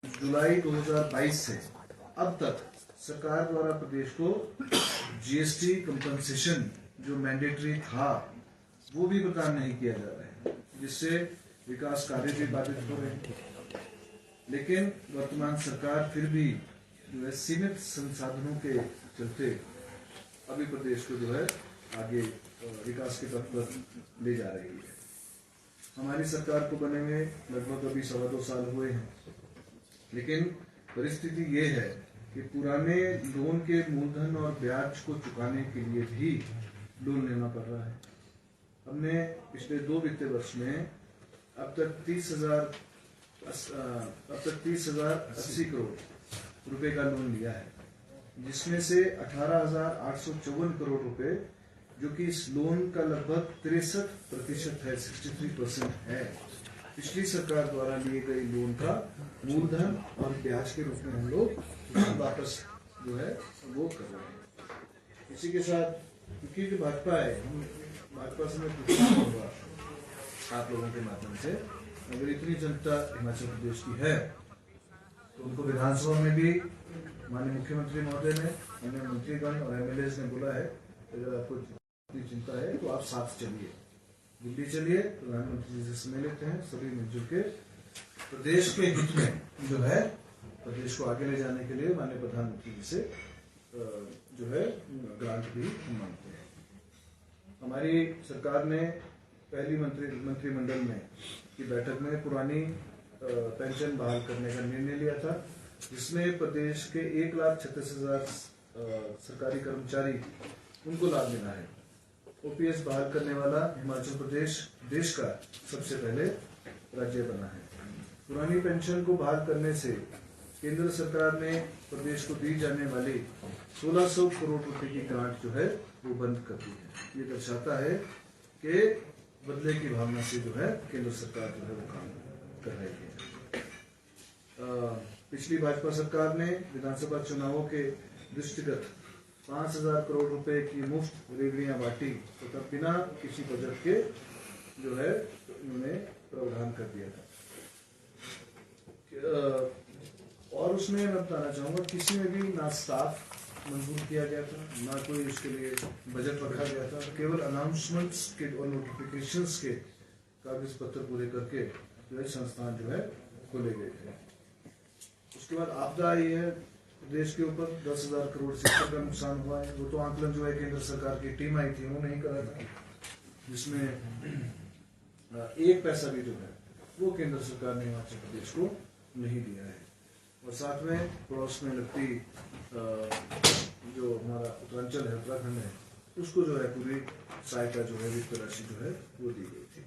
जुलाई 2022 से अब तक सरकार द्वारा प्रदेश को जीएसटी कंपनसेशन जो मैंडेटरी था वो भी प्रदान नहीं किया जा रहा है, जिससे विकास कार्य भी बाधित हो रहे हैं। लेकिन वर्तमान सरकार फिर भी जो है सीमित संसाधनों के चलते अभी प्रदेश को जो है आगे विकास के पथ पर ले जा रही है। हमारी सरकार को बने हुए लगभग अभी 2.25 साल हुए हैं, लेकिन परिस्थिति ये है कि पुराने लोन के मूलधन और ब्याज को चुकाने के लिए भी लोन लेना पड़ रहा है। हमने पिछले 2 वित्तीय वर्ष में अब तक 30,080 करोड़ रुपए का लोन लिया है, जिसमें से 18,854 करोड़ रुपए जो कि इस लोन का लगभग 63% है, 63% है, पिछली सरकार द्वारा लिए गए लोन का मूलधन और ब्याज के रूप में हम लोग वापस जो है वो कर रहे हैं। इसी के साथ क्योंकि जो भाजपा है, हम भाजपा से मैं पूछना चाहूँगा आप लोगों के माध्यम से, अगर इतनी जनता हिमाचल प्रदेश की है तो उनको विधानसभा में भी माननीय मुख्यमंत्री महोदय ने, अन्य मंत्रीगण और एमएलए ने बोला है अगर आपको इतनी चिंता है तो आप साथ चलिए, दिल्ली चलिए, प्रधानमंत्री जी से समय लेते हैं, सभी मिलजुल के प्रदेश के हित में जो है प्रदेश को आगे ले जाने के लिए माननीय प्रधानमंत्री जी से जो है ग्रांट भी हम मांगते हैं। हमारी सरकार ने पहली मंत्रिमंडल में की बैठक में पुरानी पेंशन बहाल करने का निर्णय लिया था, जिसमें प्रदेश के 1,36,000 सरकारी कर्मचारी उनको लाभ मिला है। ओपीएस बहाल करने वाला हिमाचल प्रदेश देश का सबसे पहले राज्य बना है। पुरानी पेंशन को बहाल करने से केंद्र सरकार ने प्रदेश को दी जाने वाली 1,600 करोड़ रुपए की ग्रांट जो है वो बंद कर दी है। ये दर्शाता है कि बदले की भावना से जो है केंद्र सरकार जो है वो काम कर रही है। पिछली भाजपा सरकार ने विधानसभा चुनावों के दृष्टिगत 5,000 करोड़ रुपए की मुफ्त रेवड़ियां बांटी तथा तो बिना किसी बजट के जो है उन्होंने प्रावधान कर दिया था। और उसमें मैं बताना चाहूंगा किसी में भी ना स्टाफ मंजूर किया गया था, ना कोई इसके लिए बजट रखा गया था, केवल अनाउंसमेंट्स के और नोटिफिकेशंस के कागज पत्र पूरे करके जो है संस्थान जो है खोले गए थे। उसके बाद आपदा आई है देश के ऊपर, 10,000 करोड़ से ऊपर का नुकसान हुआ है। वो तो आंकलन जो है केंद्र सरकार की टीम आई थी वो नहीं करा था, जिसमें 1 पैसा भी जो है वो केंद्र सरकार ने हिमाचल प्रदेश को नहीं दिया है। और साथ में पड़ोस में लगती जो हमारा उत्तरांचल है, उत्तराखंड है, उसको जो है पूरी सहायता जो है वित्त राशि जो है वो दी गई थी।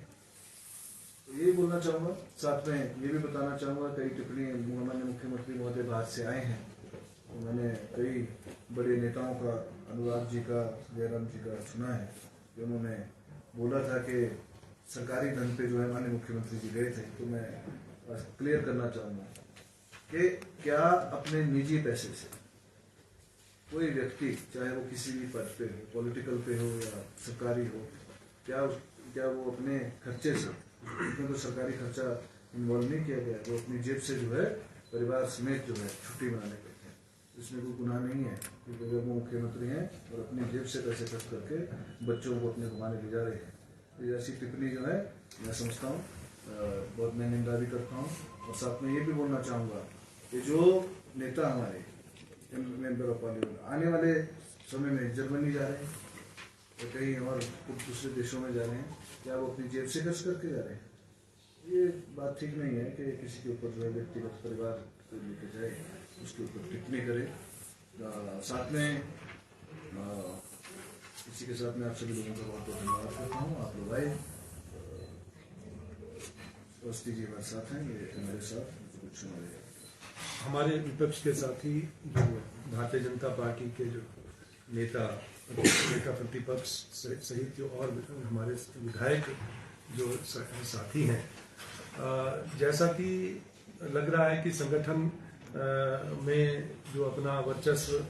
तो यही बोलना चाहूंगा, साथ में ये भी बताना चाहूंगा कई टिप्पणी माननीय मुख्यमंत्री महोदय बाहर से आए हैं, तो मैंने कई बड़े नेताओं का, अनुराग जी का, जयराम जी का सुना है कि उन्होंने बोला था कि सरकारी धन पे जो है माननीय मुख्यमंत्री जी गए थे। तो मैं क्लियर करना चाहूंगा कि क्या अपने निजी पैसे से कोई व्यक्ति, चाहे वो किसी भी पद पे हो, पॉलिटिकल पे हो या सरकारी हो, क्या वो अपने खर्चे से, उसमें तो सरकारी खर्चा इन्वॉल्व नहीं किया गया, वो अपनी जेब से जो है परिवार समेत जो है छुट्टी मनाने गए थे। इसमें कोई गुनाह नहीं है, क्योंकि अगर वो मुख्यमंत्री हैं और अपनी जेब से पैसे खर्च करके बच्चों को अपने घुमाने ले जा रहे हैं, तो ऐसी टिप्पणी जो है मैं समझता हूँ बहुत मैं निंदा भी करता हूँ। और साथ में ये भी बोलना चाहूँगा कि जो नेता हमारे मेंबर ऑफ पार्लियामेंट आने वाले समय में जर्मनी जा रहे हैं तो कहीं और दूसरे देशों में जा रहे हैं, क्या वो अपनी जेब से खर्च करके जा रहे हैं? ये बात ठीक नहीं है कि किसी के ऊपर जो है व्यक्तिगत परिवार को लेकर जाए, उसके ऊपर टिप्पणी करे। साथ में इसी के साथ मैं आप सभी लोगों का बहुत बहुत धन्यवाद करता हूँ। आप लोग आए, स्वस्ति जी हमारे साथ हैं, ये हमारे साथ कुछ हमारे विपक्ष के साथी जो भारतीय जनता पार्टी के जो नेता प्रतिपक्ष सहित जो और हमारे विधायक जो साथी हैं, जैसा कि लग रहा है कि संगठन में जो अपना वर्चस्व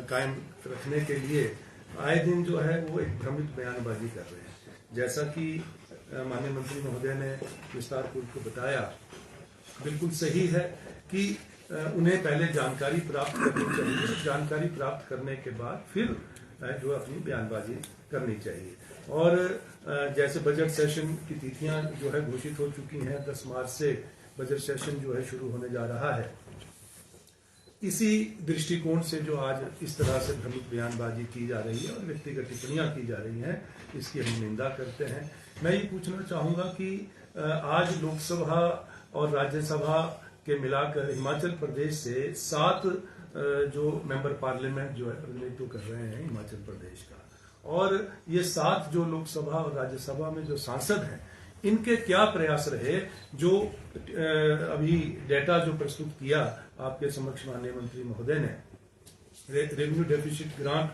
कायम रखने के लिए आए दिन जो है वो एक भ्रमित बयानबाजी कर रहे हैं। जैसा कि माननीय मंत्री महोदय ने विस्तारपूर्वक को बताया, बिल्कुल सही है कि उन्हें पहले जानकारी प्राप्त करनी चाहिए, जानकारी प्राप्त करने के बाद फिर जो अपनी बयानबाजी करनी चाहिए। और जैसे बजट सेशन की तिथियां जो है घोषित हो चुकी हैं, 10 मार्च से बजट सेशन जो है शुरू होने जा रहा है। इसी दृष्टिकोण से जो आज इस तरह से भ्रमित बयानबाजी की जा रही है और व्यक्तिगत टिप्पणियां की जा रही हैं, इसकी हम निंदा करते हैं। मैं ये पूछना चाहूंगा कि आज लोकसभा और राज्यसभा के मिलाकर हिमाचल प्रदेश से 7 जो मेंबर पार्लियामेंट जो है प्रतिनिधित्व कर रहे हैं हिमाचल प्रदेश का, और ये 7 जो लोकसभा और राज्यसभा में जो सांसद हैं, इनके क्या प्रयास रहे जो अभी डेटा जो प्रस्तुत किया आपके समक्ष माननीय मंत्री महोदय ने, रेवेन्यू डेफिसिट ग्रांट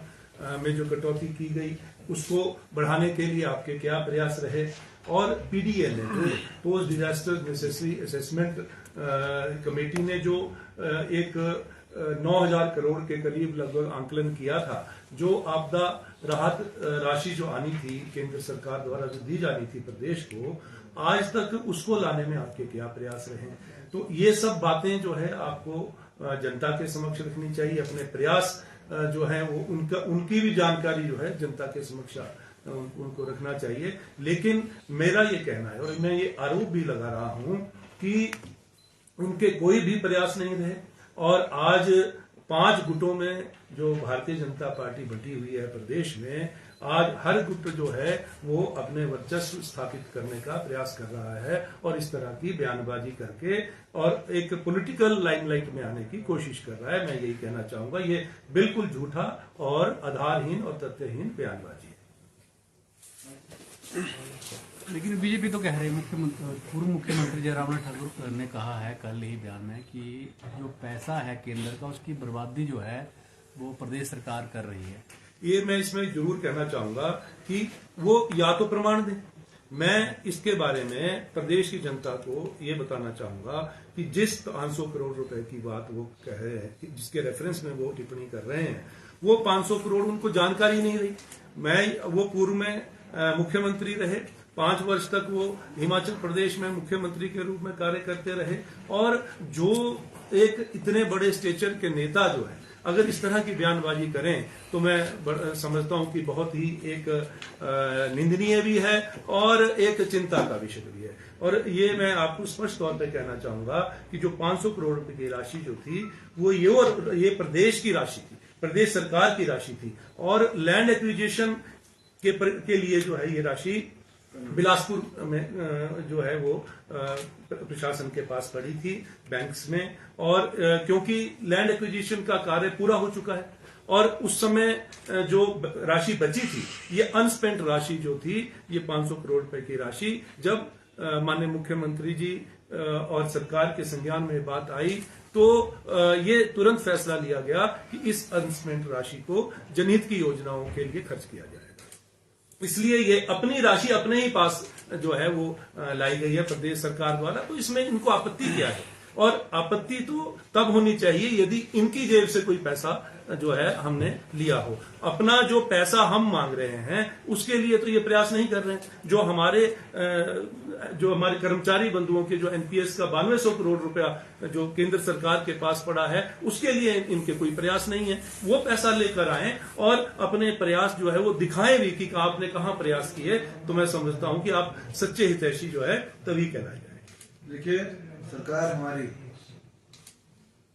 में जो कटौती की गई उसको बढ़ाने के लिए आपके क्या प्रयास रहे, और पीडीएल ने जो post disaster necessary assessment committee ने जो एक 9,000 करोड़ के करीब लगभग आंकलन किया था, जो आपदा राहत राशि जो आनी थी केंद्र सरकार द्वारा जो दी जानी थी प्रदेश को, आज तक उसको लाने में आपके क्या प्रयास रहे। तो ये सब बातें जो है आपको जनता के समक्ष रखनी चाहिए। अपने प्रयास जो है वो उनकी भी जानकारी जो है जनता के समक्ष उनको रखना चाहिए। लेकिन मेरा ये कहना है और मैं ये आरोप भी लगा रहा हूं कि उनके कोई भी प्रयास नहीं रहे, और आज 5 गुटों में जो भारतीय जनता पार्टी बटी हुई है प्रदेश में, आज हर गुट जो है वो अपने वर्चस्व स्थापित करने का प्रयास कर रहा है और इस तरह की बयानबाजी करके और एक पॉलिटिकल लाइमलाइट में आने की कोशिश कर रहा है। मैं यही कहना चाहूंगा, ये बिल्कुल झूठा और आधारहीन और तथ्यहीन बयानबाजी है। लेकिन बीजेपी तो कह रही है, पूर्व मुख्यमंत्री जयराम ठाकुर ने कहा है कल ही बयान में कि जो पैसा है केंद्र का उसकी बर्बादी जो है वो प्रदेश सरकार कर रही है। ये मैं इसमें जरूर कहना चाहूंगा कि वो या तो प्रमाण दें। मैं इसके बारे में प्रदेश की जनता को ये बताना चाहूंगा कि जिस 500 करोड़ रुपए की बात वो कह रहे हैं, जिसके रेफरेंस में वो टिप्पणी कर रहे हैं, वो 500 करोड़ उनको जानकारी नहीं रही। वो पूर्व में मुख्यमंत्री रहे, 5 वर्ष तक वो हिमाचल प्रदेश में मुख्यमंत्री के रूप में कार्य करते रहे, और जो एक इतने बड़े स्टेचर के नेता जो है अगर इस तरह की बयानबाजी करें तो मैं समझता हूं कि बहुत ही एक निंदनीय भी है और एक चिंता का विषय भी है। और ये मैं आपको स्पष्ट तौर पे कहना चाहूंगा कि जो 500 करोड़ रुपए की राशि जो थी वो ये प्रदेश की राशि थी, प्रदेश सरकार की राशि थी, और लैंड एक्विजिशन के लिए जो है ये राशि बिलासपुर में जो है वो प्रशासन के पास पड़ी थी बैंक्स में, और क्योंकि लैंड एक्विजिशन का कार्य पूरा हो चुका है और उस समय जो राशि बची थी, ये अनस्पेंट राशि जो थी, ये 500 करोड़ रुपए की राशि जब माननीय मुख्यमंत्री जी और सरकार के संज्ञान में बात आई तो ये तुरंत फैसला लिया गया कि इस अनस्पेंट राशि को जनहित की योजनाओं के लिए खर्च किया जाएगा। इसलिए ये अपनी राशि अपने ही पास जो है वो लाई गई है प्रदेश सरकार द्वारा। तो इसमें इनको आपत्ति क्या है, और आपत्ति तो तब होनी चाहिए यदि इनकी जेब से कोई पैसा जो है हमने लिया हो। अपना जो पैसा हम मांग रहे हैं उसके लिए तो ये प्रयास नहीं कर रहे हैं। जो हमारे कर्मचारी बंधुओं के जो एनपीएस का 9200 करोड़ रुपया जो केंद्र सरकार के पास पड़ा है, उसके लिए इनके कोई प्रयास नहीं है। वो पैसा लेकर आए और अपने प्रयास जो है वो दिखाएं भी कि आपने कहां प्रयास किए। तो मैं समझता हूं कि आप सच्चे हितैषी जो है तभी कहलाए जाए। देखिए, सरकार हमारी,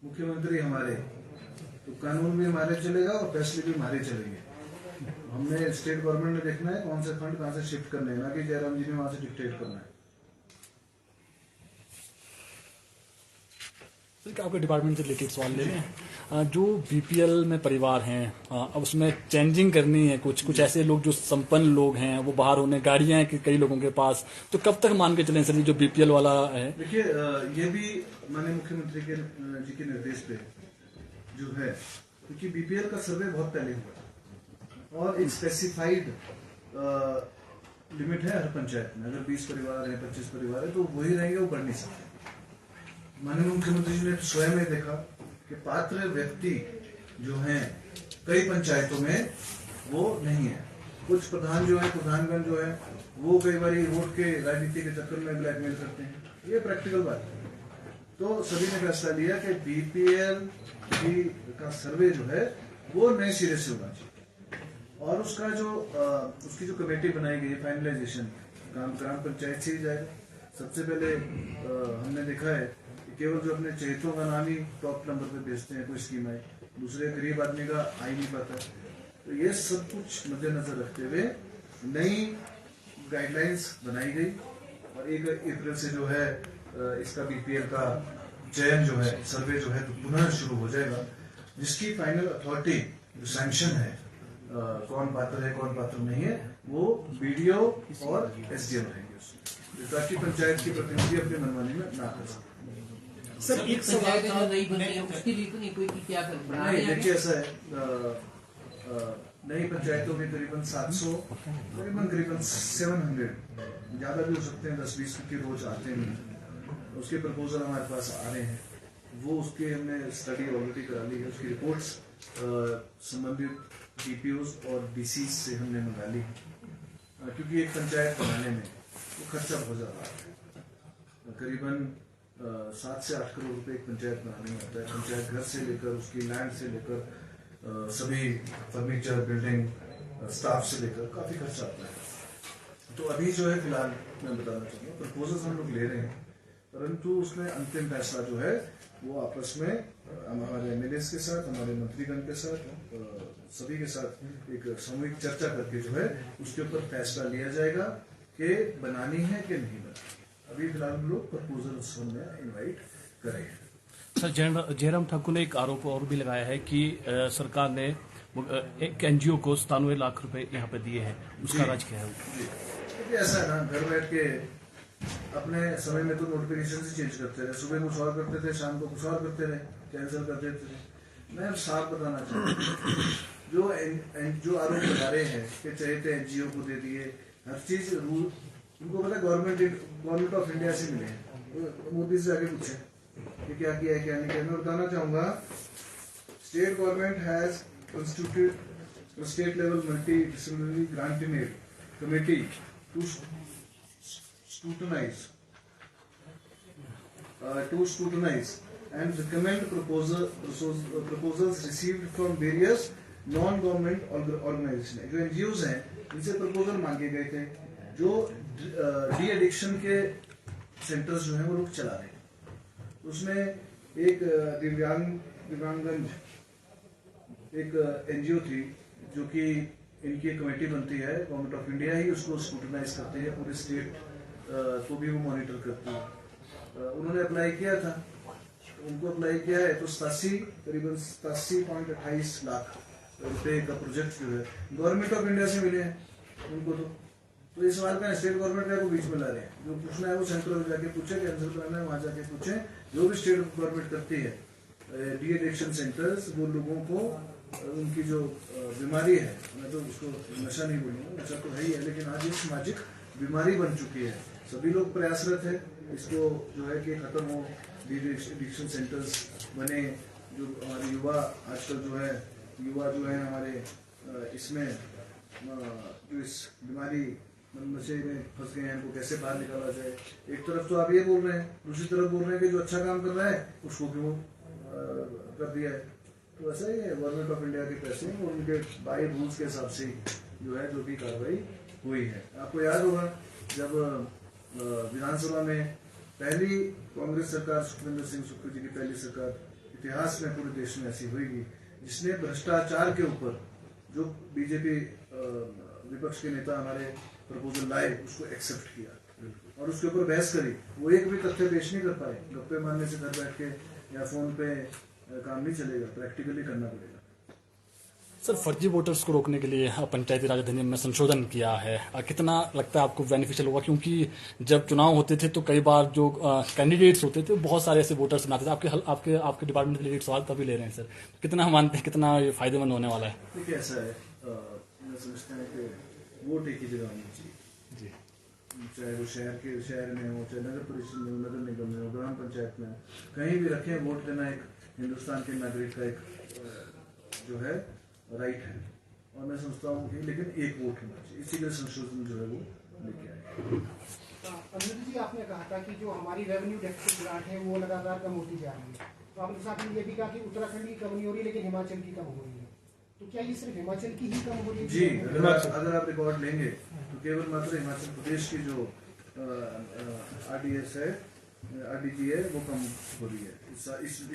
मुख्यमंत्री हमारे, तो कानून भी हमारे चलेगा और फैसले भी हमारे चलेंगे। हमने स्टेट गवर्नमेंट ने देखना है कौन से फंड कहां से शिफ्ट करने हैं, ना कि जयराम जी ने वहां से डिक्टेट करना है। आपके डिपार्टमेंट से रिलेटेड सवाल ले लें। जो बीपीएल में परिवार हैं, अब उसमें चेंजिंग करनी है, कुछ ऐसे लोग जो संपन्न लोग हैं वो बाहर होने, गाड़ियां हैं कई लोगों के पास, तो कब तक मान के चलें सर जो बीपीएल वाला है? देखिए, ये भी माननीय मुख्यमंत्री जी के निर्देश पे जो है, क्योंकि बीपीएल का सर्वे बहुत पहले हुआ और एक स्पेसिफाइड लिमिट है हर पंचायत में। अगर 20 परिवार है, 25 परिवार है, तो वही रहेंगे, वो बढ़ नहीं सकते। माननीय मुख्यमंत्री जी ने स्वयं में देखा कि पात्र व्यक्ति जो हैं कई पंचायतों में वो नहीं है। कुछ प्रधान जो है, प्रधानगण जो है, वो कई बार वोट के राजनीति के चक्कर में ब्लैकमेल करते हैं। ये प्रैक्टिकल बात है। तो सभी ने फैसला लिया कि बीपीएल का सर्वे जो है वो नए सिरे से होना चाहिए और उसका जो उसकी जो कमेटी बनाई गई फाइनलाइजेशन काम ग्राम पंचायत से ही जाएगा। सबसे पहले हमने देखा है कि केवल जो अपने चहेतों का नाम ही टॉप नंबर पे भेजते हैं, कोई स्कीम आई, दूसरे गरीब आदमी का आ ही नहीं पाता। तो ये सब कुछ मद्देनजर रखते हुए नई गाइडलाइंस बनाई गई और 1 अप्रैल से जो है इसका बीपीएल का चयन जो है, सर्वे जो है तो पुनः शुरू हो जाएगा, जिसकी फाइनल अथॉरिटी जो सैंक्शन है कौन पात्र है कौन पात्र नहीं है वो बीडीओ और एसडीएम रहेंगे उसमें, ताकि पंचायत की प्रतिनिधि अपने मनमानी में ना कर सके। सर एक सवाल था, नई बन रही है उसके लिए तो नहीं कोई कि क्या कर बना नहीं, देखिए ऐसा है नई पंचायतों में करीबन 700 करीबन 700 ज्यादा भी हो सकते हैं, 10-20 के रोज आते हैं। उसके प्रपोजल हमारे पास आ रहे हैं, वो उसके हमने स्टडी ऑलरेडी करा ली है, उसकी रिपोर्ट्स संबंधित डीपीओज और डीसीज से हमने मंगा ली है, क्योंकि एक पंचायत बनाने में वो खर्चा बहुत ज्यादा आता है। करीबन 7 से 8 करोड़ रुपए एक पंचायत बनाने में आता है। पंचायत घर से लेकर उसकी लैंड से लेकर सभी फर्नीचर, बिल्डिंग, स्टाफ से लेकर काफी खर्चा आता है। तो अभी जो है फिलहाल मैं बताना चाहूँगा प्रपोजल्स हम लोग ले रहे हैं, परंतु उसमें अंतिम फैसला जो है वो आपस में हमारे एमएलए के साथ, हमारे मंत्रीगण के साथ, सभी के साथ एक सामूहिक चर्चा करके जो है उसके ऊपर फैसला लिया जाएगा कि बनानी है कि नहीं बनानी। अभी फिलहाल हम लोग प्रपोजल्स हमने इन्वाइट करे हैं। सर, जयराम ठाकुर ने एक आरोप और भी लगाया है कि सरकार ने एक एनजीओ को 97 लाख रुपए यहाँ पे दिए हैं, उसका राज क्या है? जी, ऐसा है ना, घर बैठ के अपने समय में तो नोटिफिकेशन से चेंज करते रहे, सुबह कुछ और करते थे, शाम को कुछ और करते रहे, कैंसिल कर देते थे। मैं साफ बताना चाहता हूँ जो आरोप लगा रहे हैं कि चाहते एनजीओ को दे दिए, हर चीज रूल उनको पता गवर्नमेंट ऑफ इंडिया से मिले हैं, तो मोदी से आगे पूछे कि क्या किया है क्या नहीं किया। मैं बताना चाहूंगा state government has constituted state level multi disciplinary granting committee to scrutinize and recommend proposals received from various non-government organizations। जो एनजीओज हैं इनसे प्रपोजल मांगे गए थे, जो डी एडिक्शन के सेंटर्स जो हैं वो लोग चला रहे हैं। उसमें एक दिव्यांगन एक एनजीओ थी जो कि इनकी कमेटी बनती है, गवर्नमेंट ऑफ इंडिया ही उसको स्क्रूटनाइज करती है, पूरे स्टेट को भी वो मॉनिटर करती है। उन्होंने अप्लाई किया था, उनको अप्लाई किया है तो करीबन 87.28 लाख रुपए का प्रोजेक्ट जो है गवर्नमेंट ऑफ इंडिया से मिले हैं उनको। तो इस सवाल का स्टेट गवर्नमेंट का बीच में ला रहे हैं, जो पूछना है वो सेंट्रल में जाके पूछे, कैंसिल करना है वहां जाके पूछे। जो भी स्टेट गवर्नमेंट करती है डी एडिक्शन सेंटर्स, वो लोगों को उनकी जो बीमारी है, मैं तो उसको नशा नहीं बोलूंगा, नशा तो है ही है, लेकिन आज एक सामाजिक बीमारी बन चुकी है। सभी लोग प्रयासरत है इसको जो है कि खत्म हो, डी एडिक्शन सेंटर्स बने। जो हमारे युवा आजकल जो है हमारे इसमें जो इस बीमारी नशे में फंस गए हैं, उनको कैसे बाहर निकाला जाए। एक तरफ तो आप ये बोल रहे हैं, दूसरी तरफ बोल रहे हैं कि जो अच्छा काम कर रहा है उसको क्यों कर दिया है। तो ऐसा ही है, गवर्नमेंट ऑफ इंडिया के पैसे और उनके बाई रूल्स के हिसाब से जो है जो भी कार्रवाई हुई है। आपको याद होगा जब विधानसभा में पहली कांग्रेस सरकार, सुखविंदर सिंह सुक्खू जी की पहली सरकार इतिहास में पूरे देश में ऐसी हुई जिसने भ्रष्टाचार के ऊपर जो बीजेपी विपक्ष के नेता हमारे प्रपोजल लाए उसको एक्सेप्ट किया और उसके ऊपर बहस करी। वो एक भी तथ्य पेश नहीं कर पाए। गप्पे मारने से घर बैठ के या फोन पे काम नहीं चलेगा, प्रैक्टिकली करना पड़ेगा। सर, फर्जी वोटर्स को रोकने के लिए पंचायती राज अधिनियम में संशोधन किया है, कितना लगता है आपको बेनिफिशियल होगा? क्योंकि जब चुनाव होते थे तो कई बार जो कैंडिडेट्स होते थे बहुत सारे ऐसे वोटर्स बनाते थे। आपके डिपार्टमेंट से रिलेटेड सवाल तभी ले रहे हैं सर, कितना हम मानते हैं कितना ये फायदेमंद होने वाला है? देखिए ऐसा है, मैं समझता हूँ कि वोट एक ही जगह होनी चाहिए जी, चाहे वो शहर में हो, चाहे नगर परिषद में हो, नगर निगम में हो, ग्राम पंचायत में हो, कहीं भी रखें। वोट देना एक हिंदुस्तान के नागरिक का एक जो है राइट है और मैं समझता हूँ कि लेकिन एक वोट होना चाहिए, इसीलिए संशोधन जो है वो लेके आए। अनुज जी, आपने कहा था कि जो हमारी रेवेन्यू डेफिसिट ग्रांट है वो लगातार कम होती जा रही है, तो आपने साथ में ये भी कहा कि उत्तराखंड की कम नहीं हो रही लेकिन हिमाचल की कम हो रही है, तो क्या ये सिर्फ हिमाचल की ही कम हो रही है? जी, अगर आप रिकॉर्ड लेंगे तो केवल मात्र हिमाचल प्रदेश की जो RDS है, RDG है, वो कम हो रही है।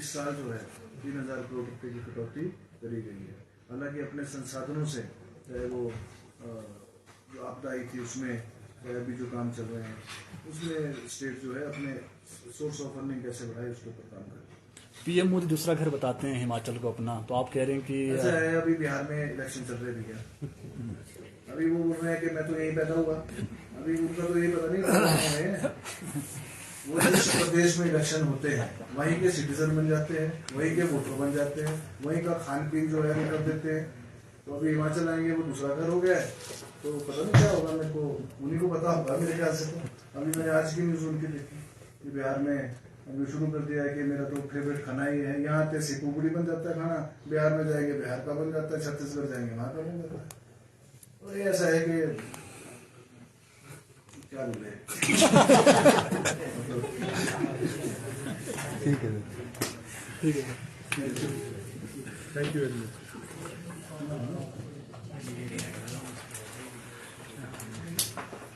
इस साल जो है 3000 करोड़ रुपए की कटौती करी गई है। हालांकि अपने संसाधनों से, चाहे वो जो आपदा आई थी उसमें, चाहे अभी जो काम चल रहे हैं उसमें, स्टेट जो है अपने सोर्स ऑफ अर्निंग कैसे बढ़ाए उसके ऊपर काम करे। पीएम मोदी दूसरा घर बताते हैं हिमाचल को अपना, तो आप कह रहे हैं कि ऐसा है, अभी बिहार में इलेक्शन चल रहे भैया, अभी वो बोल रहे हैं कि मैं तो यहीं पैदा हुआ, अभी उनका तो यही पता नहीं है। वो जिस प्रदेश में इलेक्शन होते हैं वहीं के सिटीजन बन जाते हैं, वहीं के वोटर बन जाते हैं, वहीं का खान पीन जो है वो कर देते हैं। तो अभी हिमाचल आएंगे, वो दूसरा घर हो गया है, तो पता नहीं क्या होगा, मेरे को उन्हीं को पता होगा मेरे ख्याल से। तो अभी मैंने आज की न्यूज उनकी देखी कि बिहार में अभी शुरू कर दिया है कि मेरा तो फेवरेट खाना ही है, यहाँ आते सिकुगुड़ी बन जाता है खाना, बिहार में जाएंगे बिहार का बन जाता है, छत्तीसगढ़ जाएंगे वहां का बन जाता है। तो ये ऐसा है कि क्या बोले। ठीक है। Thank you very much.